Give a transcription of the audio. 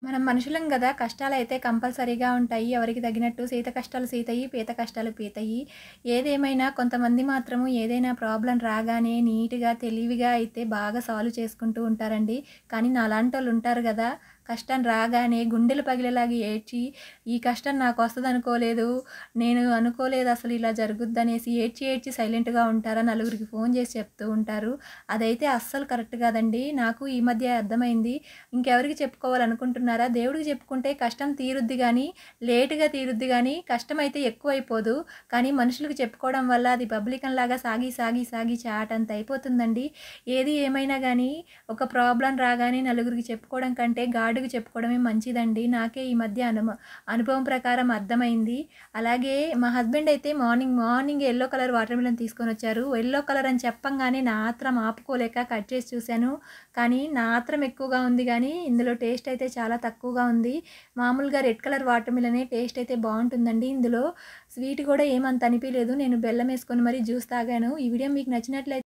మనం మనుషులం గదా! కష్టాలైతే కంపల్సరీగా ఉంటాయి. ఎవరికి తగినట్టు సీత కష్టాలు సీతయి, పీత కష్టాలు పీతయి. ఏదేమైనా కొంతమంది మాత్రము ఏదైనా ప్రాబ్లమ్ రాగానే నీట్‌గా, తెలివిగా అయితే బాగా సాల్వ్ చేసుకుంటూ ఉంటారండి. కానీ నాలాంటోళ్ళు ఉంటారు గదా! కష్టం రాగానే గుండెలు పగిలేలాగా ఏడ్చి, ఈ కష్టం నాకొస్తదనుకోలేదు, నేను అనుకోలేదు అసలు ఇలా జరుగుద్దనేసి ఏడ్చి, ఏడ్చి సైలెంట్‌గా ఉంటారా, నలుగురికి ఫోను చేసి చెప్తూ ఉంటారు. అదైతే అస్సలు కరెక్ట్ కాదండి. నాకు ఈ మధ్య అర్థమైంది. ఇంకెవరికి చెప్పుకోవాలనుకుంటున్నారా? దేవుడికి చెప్పుకుంటే కష్టం తీరుద్ది గానీ, లేట్‌గా తీరుద్ది గానీ, కష్టమైతే ఎక్కువైపోదు. కానీ మనుషులకి చెప్పుకోవడం వల్ల అది పబ్లికంలాగా సాగి, సాగి, సాగి చాటంత అయిపోతుందండి. ఏది ఏమైనా గానీ, ఒక ప్రాబ్లమ్ రాగానే నలుగురికి చెప్పుకోవడం కంటే, గార్డ్‌కి చెప్పుకోవడమే మంచిదండి. నాకే ఈ మధ్య అనుభవం ప్రకారం అర్థమైంది. అలాగే మా హస్బెండ్ అయితే morning yellow colour watermelon తీసుకొనొచ్చారు. యెల్లో కలర్ అని చెప్పంగానే నా ఆత్రం ఆపుకోలేక కట్ చేసి చూసాను. కానీ నా ఆత్రం ఎక్కువగా ఉంది గానీ, ఇందులో టేస్ట్ అయితే చాలా తక్కువగా ఉంది. మామూలుగా రెడ్ కలర్ వాటర్ మిలనే టేస్ట్ అయితే బావుంటుందండి. ఇందులో స్వీట్ గూడా ఏమంత అనిపియలేదు. నేను బెల్లమేసుకొని మరీ జ్యూస్ తాగాను. ఈ వీడియో మీకు నచ్చినట్లయితే